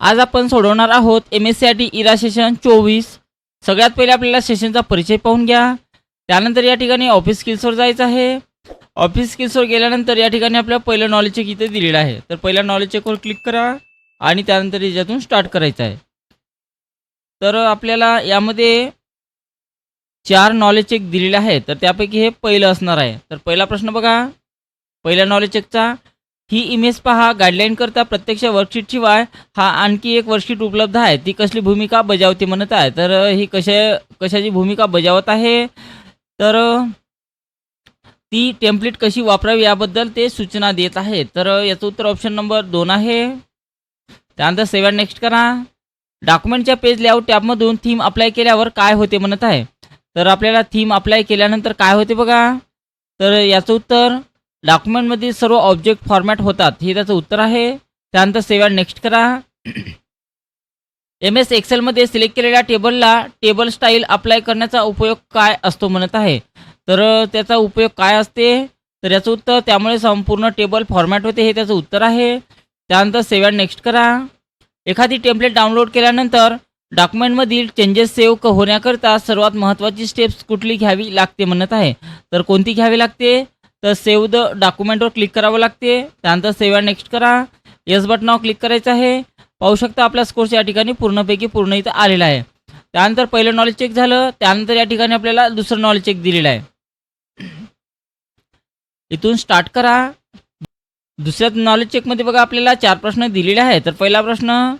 आज आपण सोडवणार आहोत MSCIT इरा सेशन 24। सगळ्यात पहिले आपल्याला सेशनचा परिचय पाहून घ्या। त्यानंतर या ठिकाणी ऑफिस स्किल्सवर जायचं आहे। ऑफिस स्किल्सवर गेल्यानंतर या ठिकाणी आपल्याला पहिलं नॉलेज चेक इथे दिलेलं आहे, तर पहिल्या नॉलेज चेकवर क्लिक करा आणि त्यानंतर याच्यातून स्टार्ट करायचं आहे। तर आपल्याला यामध्ये 4 नॉलेज चेक दिलेले आहेत, तर त्यापैकी हे पहिलं असणार आहे। तर पहिला प्रश्न बघा, पहिल्या नॉलेज चेकचा, ही इमेज पहा, गाईडलाईन करता प्रत्यक्ष वर्कशीट शिवाय हा आणखी एक वर्कशीट उपलब्ध आहे, ती कसली भूमिका बजावते म्हणत आहे। तर ही कशाची भूमिका बजावत आहे, तर ती टेम्पलेट कशी वापरावी याबद्दल ते सूचना देत आहे। तर याचं उत्तर ऑप्शन नंबर 2 आहे। त्यानंतर सेव्ह अँड नेक्स्ट करा। डॉक्युमेंटच्या पेज लेआउट टॅबमधून थीम अप्लाय केल्यावर काय होते म्हणत आहे। तर आपल्याला थीम अप्लाय केल्यानंतर काय होते बघा, तर याचं उत्तर डॉक्युमेंटमधील सर्व ऑब्जेक्ट फॉर्मॅट होतात, हे त्याचं उत्तर आहे। त्यानंतर सेव्ह अँड नेक्स्ट करा। MS एक्सेलमध्ये सिलेक्ट केलेल्या टेबलला टेबल स्टाईल अप्लाय करण्याचा उपयोग काय असतो म्हणत आहे। तर त्याचा उपयोग काय असते, तर याचं उत्तर त्यामुळे संपूर्ण टेबल फॉर्मॅट होते, हे त्याचं उत्तर आहे। त्यानंतर सेव्ह अँड नेक्स्ट करा। एखादी टेम्पलेट डाउनलोड केल्यानंतर डॉक्युमेंटमधील चेंजेस सेव्ह होण्याकरता सर्वात महत्त्वाची स्टेप्स कुठली घ्यावी लागते म्हणत आहे। तर कोणती घ्यावी लागते, तर सेव्ह द डॉक्युमेंटवर क्लिक करावं लागते। त्यानंतर सेव्ह अँड नेक्स्ट करा। येस बटनावर क्लिक करायचं आहे। पाहू शकता आपला स्कोर्स या ठिकाणी पूर्णपैकी पूर्ण इथं आलेला आहे। त्यानंतर पहिलं नॉलेज चेक झालं, त्यानंतर या ठिकाणी आपल्याला दुसरं नॉलेज चेक दिलेलं आहे। इथून स्टार्ट करा। दुसऱ्या नॉलेज चेकमध्ये बघा आपल्याला 4 प्रश्न दिलेले आहेत। तर पहिला प्रश्न,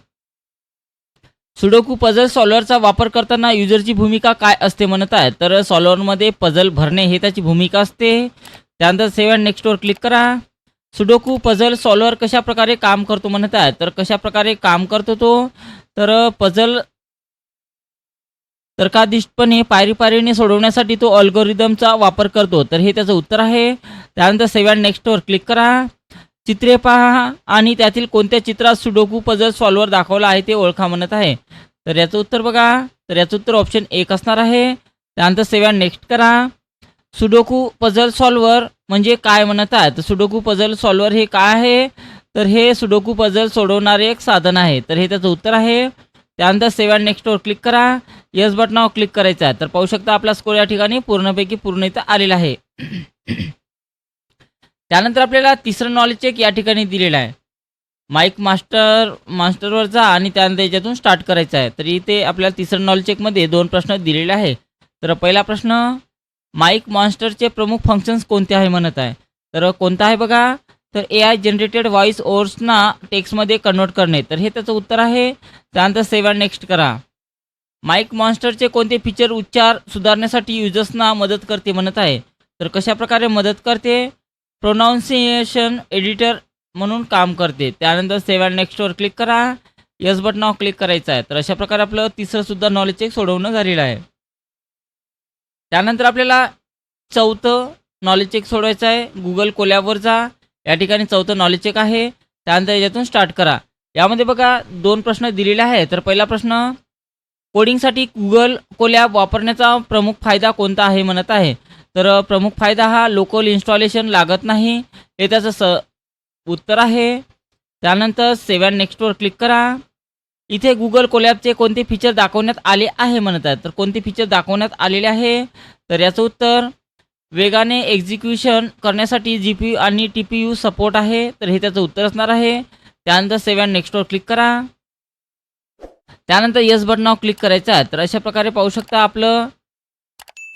सुडोकू पझल सॉल्व्हरचा वापर करताना युजरची भूमिका काय असते म्हणत आहे। तर सॉल्व्हरमध्ये पझल भरणे हे त्याची भूमिका असते। त्यानंतर सेव्ह अँड नेक्स्टवर क्लिक करा। सुडोकू पझल सॉल्व्हर कशा प्रकारे काम करतो म्हणत आहे। तर कशा प्रकारे काम करतो तो, तर पझल तर्कादिष्टपणे पायरीने सोडवण्यासाठी तो अल्गोरिदमचा वापर करतो, तर हे त्याचं उत्तर आहे। त्यानंतर सेव्ह अँड नेक्स्टवर क्लिक करा। चित्रे पहा आणि त्यातील कोणत्या चित्रात सुडोकू पझल सॉल्व्हर दाखवला आहे ते ओळखा म्हणत आहे। तर याचं उत्तर बघा, तर याचं उत्तर ऑप्शन 1 असणार आहे। त्यानंतर सेव्ह अँड नेक्स्ट करा। सुडोकू पझल सॉल्व्हर म्हणजे काय म्हणत आहे। तर सुडोकू पझल सॉल्व्हर हे काय आहे, तर हे सुडोकू पझल सोडवणारे एक साधन आहे, तर हे त्याचं उत्तर आहे। त्यानंतर सेव्ह अँड नेक्स्टवर क्लिक करा। येस बटनावर क्लिक करायचं आहे। तर पाहू शकता आपला स्कोर या ठिकाणी पूर्णपैकी पूर्ण इथं आलेला आहे। त्यानंतर आपल्याला तिसरं नॉलेज चेक या ठिकाणी दिलेलं आहे। माईक मास्टरवर जा आणि त्यानंतर याच्यातून स्टार्ट करायचं आहे। तर इथे आपल्याला तिसरं नॉलेज चेकमध्ये 2 प्रश्न दिलेले आहे। तर पहिला प्रश्न, माईक मॉन्स्टरचे प्रमुख फंक्शन्स कोणते आहे म्हणत आहे। तर कोणता आहे बघा, तर AI जनरेटेड व्हॉइस ओव्हर्सना टेक्स्टमध्ये कन्वर्ट करणे, तर हे त्याचं उत्तर आहे। त्यानंतर सेव्ह अँड नेक्स्ट करा। माईक मॉन्स्टरचे कोणते फीचर उच्चार सुधारण्यासाठी युजर्सना मदत करते म्हणत आहे। तर कशा प्रकारे मदत करते, प्रोनाऊन्सिएशन एडिटर म्हणून काम करते। त्यानंतर सेव्ह अँड नेक्स्टवर क्लिक करा। येस बटनावर क्लिक करायचं आहे। तर अशा प्रकारे आपलं तिसरं सुद्धा नॉलेज चेक सोडवणं झालेलं आहे। त्यानंतर आपल्याला चौथं नॉलेज चेक सोडवायचं आहे। गुगल कोलॅबवर जा, या ठिकाणी चौथं नॉलेज चेक आहे। त्यानंतर याच्यातून स्टार्ट करा। यामध्ये बघा 2 प्रश्न दिलेले आहेत। तर पहिला प्रश्न, कोडिंगसाठी गुगल कोलॅब वापरण्याचा प्रमुख फायदा कोणता आहे म्हणत आहे। तर प्रमुख फायदा हा लोकल इन्स्टॉलेशन लागत नाही, हे त्याचं उत्तर आहे। त्यानंतर सेव्ह अँड नेक्स्टवर क्लिक करा। इथे गुगल कोलॅबचे कोणते फीचर दाखवण्यात आले आहे म्हणत आहे। तर कोणते फीचर दाखवण्यात आलेले आहे, तर याचं उत्तर वेगाने एक्झिक्युशन करण्यासाठी GPU आणि TPU सपोर्ट आहे, तर हे त्याचं उत्तर असणार आहे। त्यानंतर सेव्ह अँड नेक्स्टवर क्लिक करा। त्यानंतर येस बटनावर क्लिक करायचं आहे। तर अशा प्रकारे पाहू शकता आपलं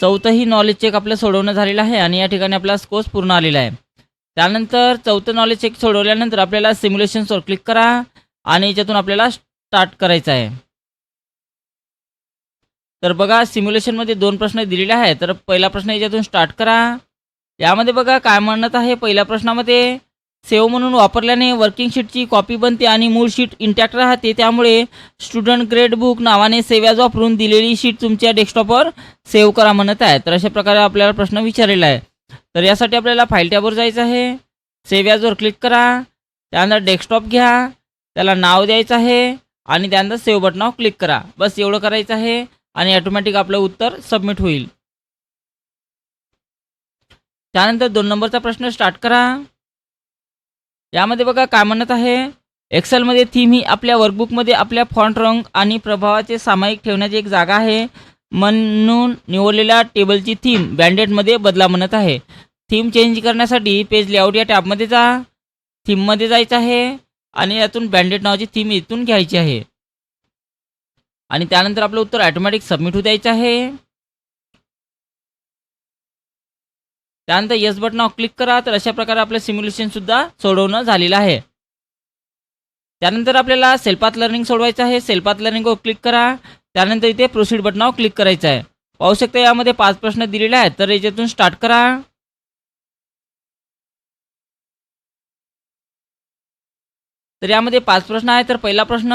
चौथंही नॉलेज चेक आपलं सोडवणं झालेलं आहे आणि या ठिकाणी आपला स्कोर्स पूर्ण आलेला आहे। त्यानंतर चौथं नॉलेज चेक सोडवल्यानंतर आपल्याला सिम्युलेशन्सवर क्लिक करा आणि याच्यातून आपल्याला स्टार्ट करायचं आहे। तर बघा सिम्युलेशनमध्ये 2 प्रश्न दिलेले आहेत। तर पहिला प्रश्न याच्यातून स्टार्ट करा। यामध्ये बघा काय म्हणत आहे, पहिल्या प्रश्नामध्ये सेव्ह म्हणून वापरल्याने वर्किंग शीटची कॉपी बनते आणि मूळ शीट इंटॅक्ट राहते, त्यामुळे स्टुडंट ग्रेड बुक नावाने सेव्ह ॲज वापरून दिलेली शीट तुमच्या डेस्कटॉपवर सेव्ह करा म्हणत आहे। तर अशा प्रकारे आपल्याला प्रश्न विचारलेला आहे। तर यासाठी आपल्याला फाईल टॅबवर जायचं आहे। सेव्ह ॲजवर क्लिक करा। त्यानंतर डेस्कटॉप घ्या, त्याला नाव द्यायचं आहे आणि त्यानंतर सेव्ह बटनावर क्लिक करा। बस एवढं करायचं आहे आणि ऑटोमॅटिक आपलं उत्तर सबमिट होईल। त्यानंतर 2 नंबरचा प्रश्न स्टार्ट करा। यामध्ये बघा काय म्हणत आहे, एक्सेलमध्ये थीम ही आपल्या वर्कबुकमध्ये आपल्या फॉन्ट रंग आणि प्रभावाचे सामायिक ठेवण्याची एक जागा आहे. म्हणून निवडलेल्या टेबलची थीम बँडेडमध्ये बदला म्हणत आहे. थीम चेंज करण्यासाठी पेज लेआउट या टॅबमध्ये जा, थीममध्ये जायचं आहे आणि यातून बँडेड नावाची थीम इथून घ्यायची आहे आणि त्यानंतर आपलं उत्तर ऑटोमॅटिक सबमिट होऊ द्यायचं आहे. त्यानंतर येस बटनावर क्लिक करा. तर अशा प्रकारे आपलं सिम्युलेशनसुद्धा सोडवणं झालेलं आहे. त्यानंतर आपल्याला सेल्फपाथ लर्निंग सोडवायचं आहे. सेल्फपाथ लर्निंगवर क्लिक करा. त्यानंतर इथे प्रोसीड बटनावर क्लिक करायचं आहे. पाहू शकता यामध्ये 5 प्रश्न दिलेले आहेत. तर याच्यातून स्टार्ट करा. तर यामध्ये 5 प्रश्न आहेत. तर पहिला प्रश्न,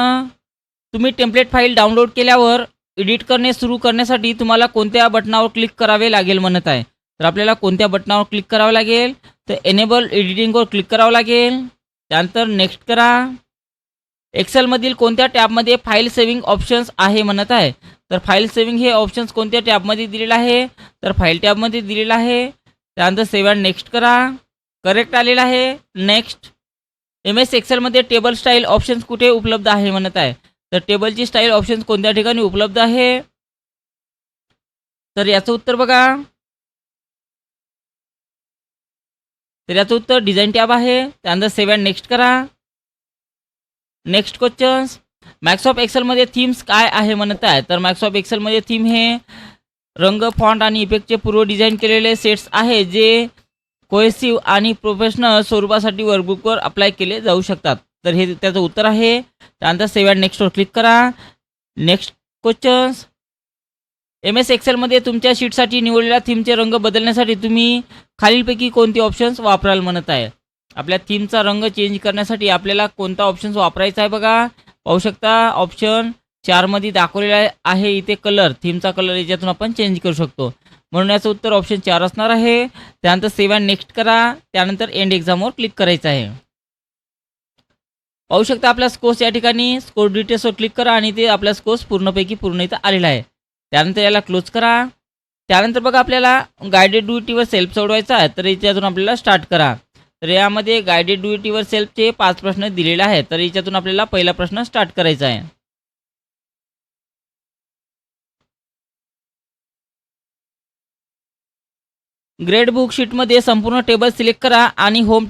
तुम्ही टेम्पलेट फाईल डाउनलोड केल्यावर एडिट करणे सुरू करण्यासाठी तुम्हाला कोणत्या बटनावर क्लिक करावे लागेल म्हणत आहे. तर आपल्याला कोणत्या बटनावर क्लिक करावं लागेल, तर एनेबल एडिटिंगवर क्लिक करावं लागेल. त्यानंतर नेक्स्ट करा. एक्सेलमधील कोणत्या टॅबमध्ये फाईल सेव्हिंग ऑप्शन्स आहे म्हणत आहे. तर फाईल सेव्हिंग हे ऑप्शन्स कोणत्या टॅबमध्ये दिलेलं आहे, तर फाईल टॅबमध्ये दिलेलं आहे. त्यानंतर सेव्ह अँड नेक्स्ट करा. करेक्ट आलेलं आहे. नेक्स्ट. MS एक्सेलमध्ये टेबल स्टाईल ऑप्शन्स कुठे उपलब्ध आहे म्हणत आहे. तर टेबलची स्टाईल ऑप्शन्स कोणत्या ठिकाणी उपलब्ध आहे, तर याचं उत्तर बघा. तर याचं उत्तर डिझाईन टॅब आहे. त्यानंतर सेव्ह अँड नेक्स्ट करा. नेक्स्ट क्वेश्चन्स, मायक्रोसॉफ्ट एक्सेलमध्ये थीम्स काय आहे म्हणत आहे. तर मायक्रोसॉफ्ट एक्सेलमध्ये थीम हे रंग, फॉन्ट आणि इफेक्टचे पूर्व डिझाईन केलेले सेट्स आहे जे कोहेसिव्ह आणि प्रोफेशनल स्वरूपासाठी वर्कबुकवर अप्लाय केले जाऊ शकतात. तर हे त्याचं उत्तर आहे. त्यानंतर सेव्ह अँड नेक्स्टवर क्लिक करा. नेक्स्ट क्वेश्चन्स, MS एक्सेलमध्ये तुमच्या शीटसाठी निवडलेल्या थीमचे रंग बदलण्यासाठी तुम्ही खालीलपैकी कोणते ऑप्शन्स वापराल म्हणत आहे. आपल्या थीमचा रंग चेंज करण्यासाठी आपल्याला कोणता ऑप्शन्स वापरायचा आहे बघा. पाहू शकता ऑप्शन 4 मध्ये दाखवलेला आहे इथे कलर, थीमचा कलर याच्यातून आपण चेंज करू शकतो. म्हणून याचं उत्तर ऑप्शन 4 असणार आहे. त्यानंतर सेव्ह अँड नेक्स्ट करा. त्यानंतर एंड एक्झामवर क्लिक करायचं आहे. पाहू शकता आपल्या स्कोर्स या ठिकाणी स्कोर डिटेल्सवर क्लिक करा आणि ते आपल्या स्कोर्स पूर्णपैकी पूर्ण इथं आलेला आहे. त्यानंतर याला क्लोज करा. त्यानंतर बघा आपल्याला गायडेड ड्युटीवर सेल्फ सोडवायचा आहे. तर याच्यातून आपल्याला स्टार्ट करा. तर यामध्ये गायडेड ड्युटीवर सेल्फचे 5 प्रश्न दिलेले आहेत. तर याच्यातून आपल्याला पहिला प्रश्न स्टार्ट करायचा आहे. ग्रेड बुक शीटमध्ये संपूर्ण टेबल सिलेक्ट करा आणि home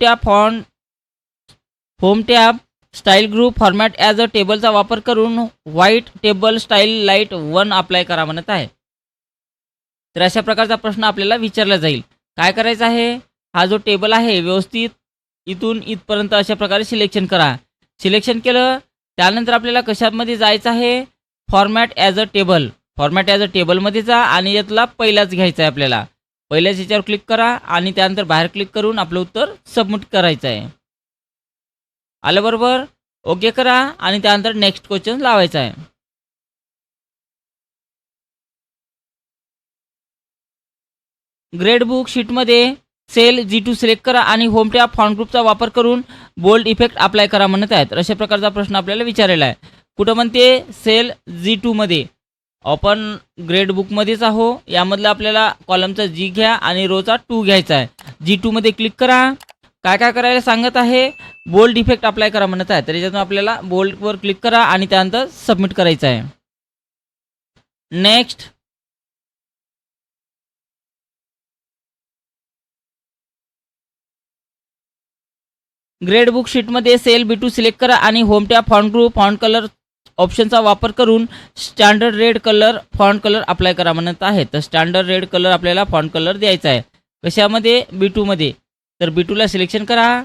tab style group format as a टेबलचा वापर करून white table style light 1 apply करा म्हणत आहे. तर अशा प्रकारचा प्रश्न आपल्याला विचारला जाईल. काय करायचं आहे, हा जो टेबल आहे व्यवस्थित इथून इथपर्यंत अशा प्रकारे सिलेक्शन करा. सिलेक्शन केलं त्यानंतर आपल्याला कशामध्ये जायचं आहे, format as a table. Format as a टेबलमध्ये जा आणि यातला पहिलाच घ्यायचा आहे आपल्याला. पहिल्याच याच्यावर क्लिक करा आणि त्यानंतर बाहेर क्लिक करून आपलं उत्तर सबमिट करायचं आहे. आलं बरोबर. ओके करा आणि त्यानंतर नेक्स्ट क्वेश्चन लावायचा आहे. ग्रेड बुक शीटमध्ये सेल G2 सिलेक्ट करा आणि होम टॅब फॉन्ट ग्रुपचा वापर करून बोल्ड इफेक्ट अप्लाय करा म्हणत आहेत. तर अशा प्रकारचा प्रश्न आपल्याला विचारलेला आहे. कुठं म्हणते, सेल G2 मध्ये. आपण ग्रेड बुकमध्येच आहो. यामधलं आपल्याला कॉलमचा G घ्या आणि रोचा 2 घ्यायचा आहे. G2 मध्ये क्लिक करा. काय काय करायला सांगत आहे, बोल्ड इफेक्ट अप्लाय करा म्हणत आहे. तर याच्यातून आपल्याला बोल्डवर क्लिक करा आणि त्यानंतर सबमिट करायचं आहे. नेक्स्ट. ग्रेड बुक शीटमध्ये सेल B2 सिलेक्ट करा आणि home tab font group font colour ऑप्शनचा वापर करून standard red colour font colour apply करा म्हणत आहे. तर स्टँडर्ड रेड कलर आपल्याला फॉन्ट कलर द्यायचा आहे. कशामध्ये, B2 मध्ये. तर B2 ला सिलेक्शन करा.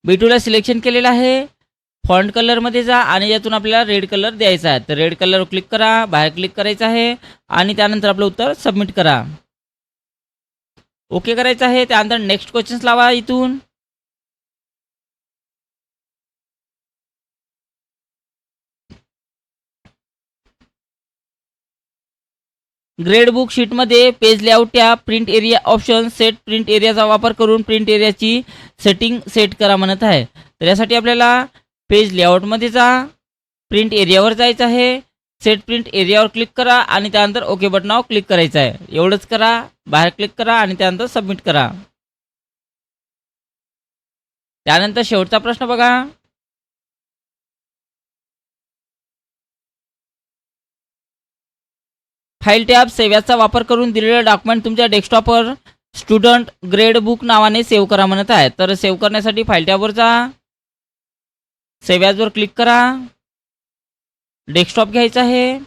B2 ला सिलेक्शन केलेलं आहे. फॉन्ट कलरमध्ये जा आणि यातून आपल्याला रेड कलर द्यायचा आहे. तर रेड कलरवर क्लिक करा, बाहेर क्लिक करायचं आहे आणि त्यानंतर आपलं उत्तर सबमिट करा. ओके करायचं आहे. त्यानंतर नेक्स्ट क्वेश्चन्स लावा इथून. ग्रेड बुक शीटमध्ये page layout tab print area option set print एरियाचा वापर करून प्रिंट एरियाची सेटिंग सेट करा म्हणत आहे. तर यासाठी आपल्याला पेज लेआउटमध्ये जा, प्रिंट एरियावर जायचं आहे. सेट प्रिंट एरियावर क्लिक करा आणि त्यानंतर ओके बटनावर क्लिक करायचं आहे. एवढंच करा. बाहेर क्लिक करा आणि त्यानंतर सबमिट करा. त्यानंतर शेवटचा प्रश्न बघा. फाईल टॅब सेव्हचा वापर करून दिलेलं डॉक्युमेंट तुमच्या डेस्कटॉपवर स्टुडंट ग्रेड बुक नावाने सेव्ह करा म्हणत आहे. तर सेव्ह करण्यासाठी फाईल टॅबवर जा, सेव्हवर क्लिक करा, डेस्कटॉप घ्यायचं आहे,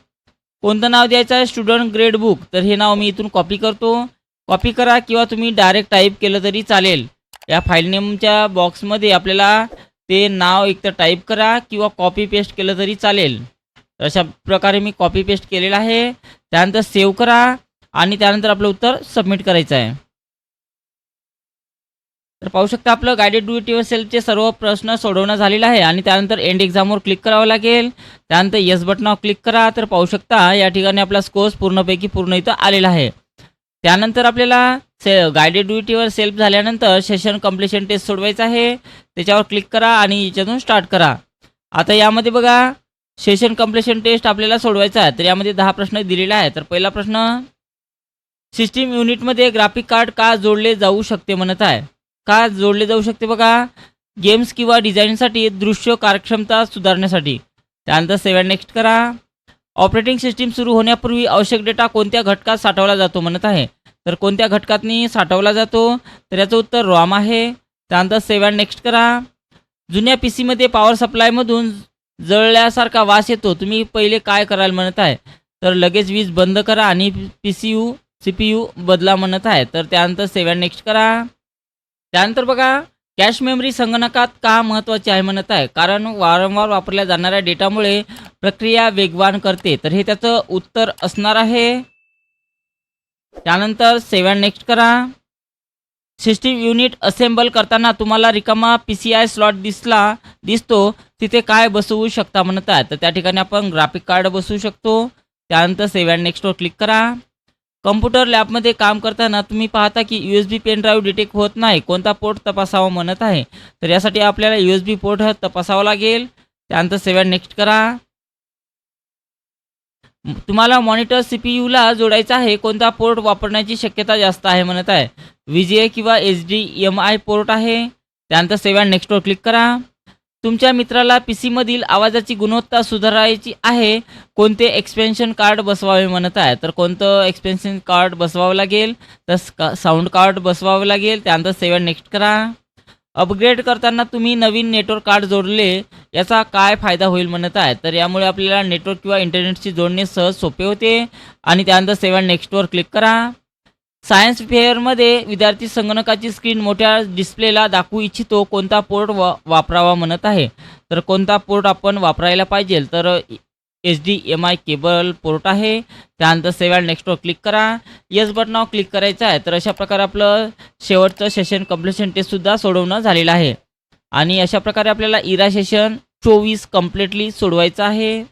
कोणतं नाव द्यायचं आहे, स्टुडंट ग्रेड बुक. तर हे नाव मी इथून कॉपी करतो. कॉपी करा किंवा तुम्ही डायरेक्ट टाईप केलं तरी चालेल. या फाईल नेमच्या बॉक्समध्ये आपल्याला ते नाव एकतर टाईप करा किंवा कॉपी पेस्ट केलं तरी चालेल. अशा प्रकारे मी कॉपी पेस्ट केलेलं आहे. त्यानंतर सेव्ह करा आणि त्यानंतर आपलं उत्तर सबमिट करायचं आहे. तर पाहू शकता आपलं गाइडेड डू इट युअरसेल्फचे सर्व प्रश्न सोडवणं झालेलं आहे आणि त्यानंतर एंड एक्झामवर क्लिक करावं लागेल. त्यानंतर येस बटनावर क्लिक करा. तर पाहू शकता या ठिकाणी आपला स्कोअर पूर्णपैकी पूर्ण इथं आलेला आहे. त्यानंतर आपल्याला गाइडेड डू इट युअरसेल्फ झाल्यानंतर सेशन कंप्लीशन टेस्ट सोडवायचं आहे. त्याच्यावर क्लिक करा आणि याच्यातून स्टार्ट करा. आता यामध्ये बघा सेशन कंप्लीशन टेस्ट आपल्याला सोडवायचा आहे. तर यामध्ये 10 प्रश्न दिलेले आहेत. तर पहिला प्रश्न, सिस्टीम युनिटमध्ये ग्राफिक कार्ड का जोडले जाऊ शकते म्हणत आहे. का जोडले जाऊ शकते बघा, गेम्स किंवा डिझाईनसाठी, दृश्य कार्यक्षमता सुधारण्यासाठी. त्यानंतर सेव्ह नेक्स्ट करा. ऑपरेटिंग सिस्टीम सुरू होण्यापूर्वी आवश्यक डेटा कोणत्या घटकात साठवला जातो म्हणत आहे. तर कोणत्या घटकातनी साठवला जातो, तर याचं उत्तर रॉम आहे. त्यानंतर सेव्ह नेक्स्ट करा. जुन्या PC मध्ये पॉवर सप्लायमधून जळल्यासारखा वास येतो, तुम्ही पहिले काय कराल म्हणत आहे. तर लगेच वीज बंद करा आणि CPU बदला म्हणत आहे. तर त्यानंतर सेव्ह नेक्स्ट करा. त्यानंतर बघा कॅश मेमरी संगणकात का महत्त्वाची आहे म्हणत आहे. कारण वारंवार वापरल्या जाणाऱ्या डेटामुळे प्रक्रिया वेगवान करते. तर हे त्याचं उत्तर असणार आहे. त्यानंतर सेव्ह नेक्स्ट करा. सिस्टीम युनिट असेंबल करताना तुम्हाला रिकामा PCI स्लॉट दिसतो, तिथे काय बसवू शकता म्हणत आहे. तर त्या ठिकाणी आपण ग्राफिक कार्ड बसवू शकतो. त्यानंतर सेव्ह नेक्स्टवर क्लिक करा. कम्प्युटर लॅबमध्ये काम करताना तुम्ही पाहता की USB पेन ड्राईव्ह डिटेक्ट होत नाही, कोणता पोर्ट तपासावा म्हणत आहे. तर यासाठी आपल्याला USB पोर्ट तपासावा लागेल. त्यानंतर सेव्ह नेक्स्ट करा. तुम्हाला मॉनिटर CPUला जोडायचा आहे, कोणता पोर्ट वापरण्याची शक्यता जास्त आहे म्हणत आहे. VGA किंवा HDMI पोर्ट आहे. त्यानंतर सेव्ह नेक्स्टवर क्लिक करा. तुमच्या मित्राला PC मधील आवाजाची गुणवत्ता सुधारायची आहे, कोणते एक्सपेन्शन कार्ड बसवावे म्हणत आहे. तर कोणतं एक्सपेन्शन कार्ड बसवावं लागेल, तर साऊंड कार्ड बसवावं लागेल. त्यानंतर सेव्ह नेक्स्ट करा. अपग्रेड करताना तुम्ही नवीन नेटवर्क कार्ड जोडले, याचा काय फायदा होईल म्हणत आहे. तर यामुळे आपल्याला नेटवर्क किंवा इंटरनेटशी जोडणे सहज सोपे होते. आणि त्यानंतर सेव्ह नेक्स्टवर क्लिक करा. सायन्स फेअरमध्ये विद्यार्थी संगणकाची स्क्रीन मोठ्या डिस्प्लेला दाखवू इच्छितो, कोणता पोर्ट वापरावा म्हणत आहे. तर कोणता पोर्ट आपण वापरायला पाहिजे, तर HDMI केबल पोर्ट आहे. त्यानंतर सेव्ह नेक्स्टवर क्लिक करा. येस बटनावर क्लिक करायचं आहे. तर अशा प्रकारे आपलं शेवटचं सेशन कंप्लीशन टेस्टसुद्धा सोडवणं झालेलं आहे. आणि अशा प्रकारे आपल्याला इरा सेशन 24 कम्प्लिटली सोडवायचं आहे.